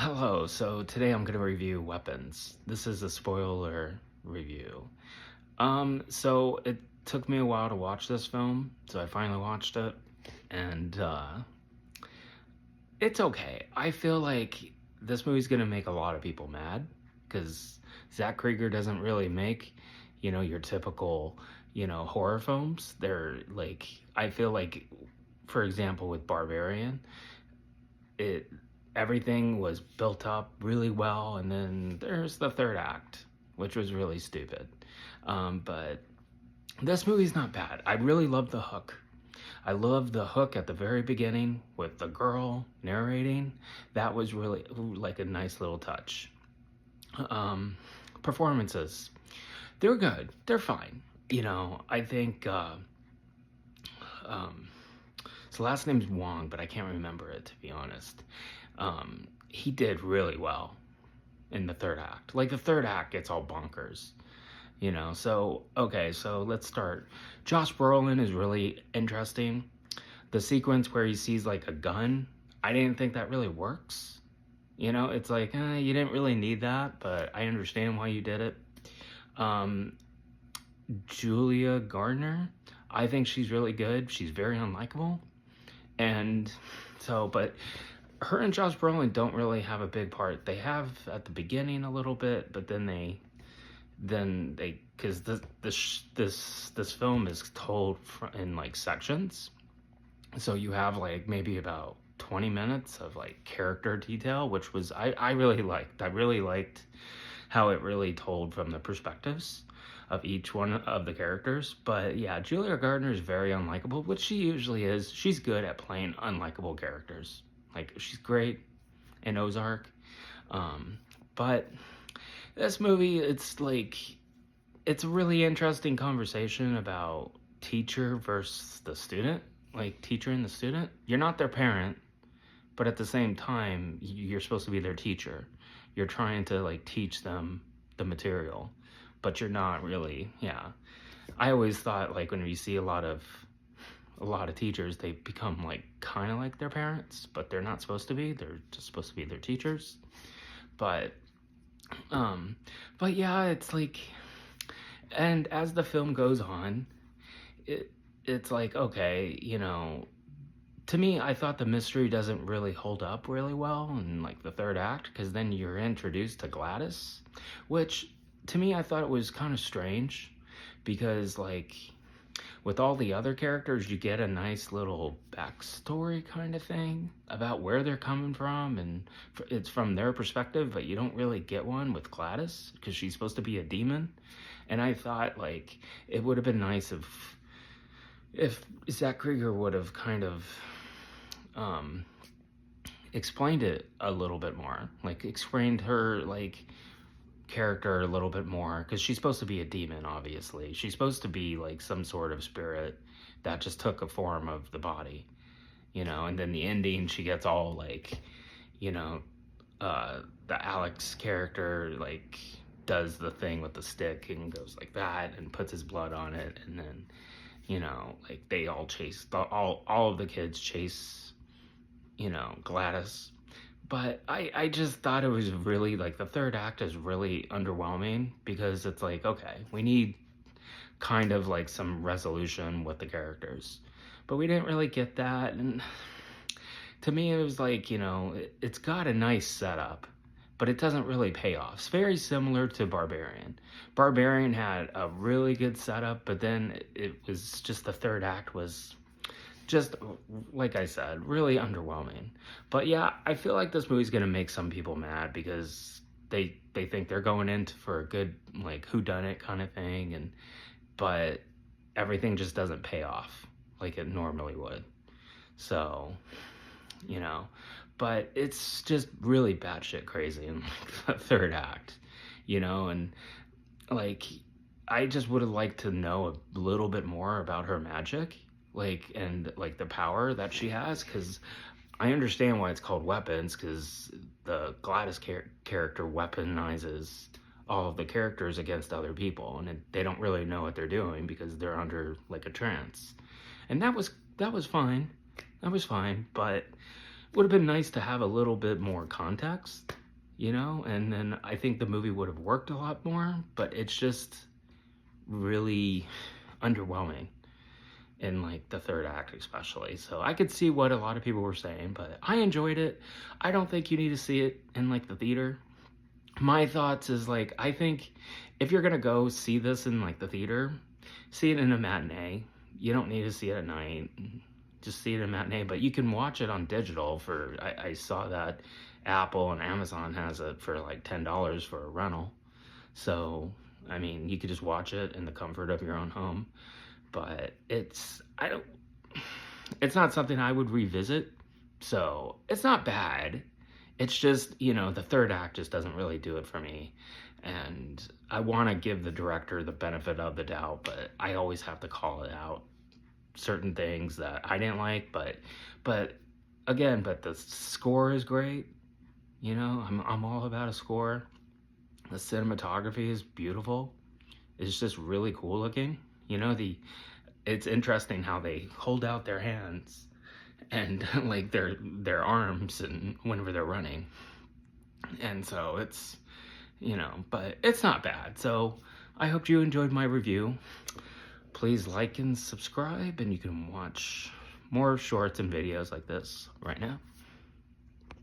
Hello, so today I'm going to review Weapons. This is a spoiler review. So it took me a while to watch this film, so I finally watched it, and it's okay. I feel like this movie's going to make a lot of people mad, because Zach Krieger doesn't really make, your typical, horror films. They're like, I feel like, for example, with Barbarian, it everything was built up really well, and then there's the third act, which was really stupid. But this movie's not bad. I really love the hook. I love the hook at the very beginning with the girl narrating. That was really like a nice little touch. um Performances, they're good, they're fine. I think um his last name's Wong, but I can't remember it, to be honest. He did really well in the third act. Like, the third act gets all bonkers, So, okay, so let's start. Josh Brolin is really interesting. The sequence where he sees like a gun, I didn't think that really works. It's like, you didn't really need that, but I understand why you did it. Um, Julia Gardner, I think she's really good. She's very unlikable. And so, but her and Josh Brolin don't really have a big part. They have at the beginning a little bit, but then they because this film is told in like sections, so you have like maybe about 20 minutes of like character detail, which was I really liked. I really liked how it really told from the perspectives of each one of the characters. But yeah, Julia Gardner is very unlikable, which she usually is. She's good at playing unlikable characters. Like, she's great in Ozark. But this movie, it's a really interesting conversation about teacher versus the student. Like, teacher and the student. You're not their parent, but at the same time, you're supposed to be their teacher. You're trying to like teach them the material, but you're not really. Yeah, I always thought, like, when you see a lot of teachers, they become like kind of like their parents, but they're not supposed to be. They're just supposed to be their teachers. But um but yeah, it's like, and as the film goes on, it's like, okay, to me, I thought the mystery doesn't really hold up really well in like the third act, because then you're introduced to Gladys, which, to me, I thought it was kind of strange, because like, with all the other characters, you get a nice little backstory kind of thing about where they're coming from, and it's from their perspective, but you don't really get one with Gladys because she's supposed to be a demon. And I thought, like, it would have been nice if Zach Krieger would have kind of um, explained it a little bit more, like explained her like character a little bit more, because she's supposed to be a demon. Obviously, she's supposed to be like some sort of spirit that just took a form of the body, and then the ending, she gets all like, you know the Alex character like does the thing with the stick and goes like that and puts his blood on it, and then like they all chase all of the kids chase, Gladys. But I just thought it was really, like, the third act is really underwhelming, because it's like, okay, we need kind of like some resolution with the characters, but we didn't really get that. And to me, it was like, it's got a nice setup, but it doesn't really pay off. It's very similar to Barbarian. Barbarian had a really good setup, but then it was just the third act was just, like I said, really underwhelming. But yeah, I feel like this movie's gonna make some people mad, because they think they're going in for a good like whodunit kind of thing, and but everything just doesn't pay off like it normally would. So, you know, but it's just really batshit crazy in like the third act, and like, I just would have liked to know a little bit more about her magic, like, and like the power that she has, because I understand why it's called Weapons, because the Gladys character weaponizes all of the characters against other people, and they don't really know what they're doing because they're under like a trance, and that was fine, but would have been nice to have a little bit more context, you know, and then I think the movie would have worked a lot more, but it's just really underwhelming in like the third act especially. So I could see what a lot of people were saying, but I enjoyed it. I don't think you need to see it in like the theater. My thoughts is like, I think if you're gonna go see this in like the theater, see it in a matinee. You don't need to see it at night. Just see it in a matinee, but you can watch it on digital for, I saw that Apple and Amazon has it for like $10 for a rental. So, I mean, you could just watch it in the comfort of your own home. But it's not something I would revisit. So, it's not bad. It's just, you know, the third act just doesn't really do it for me. And I want to give the director the benefit of the doubt, but I always have to call it out. Certain things that I didn't like, but again, but the score is great. You know, I'm all about a score. The cinematography is beautiful. It's just really cool looking. You know, it's interesting how they hold out their hands and like their arms and whenever they're running. And so it's, you know, but it's not bad. So I hope you enjoyed my review. Please like and subscribe, and you can watch more shorts and videos like this right now.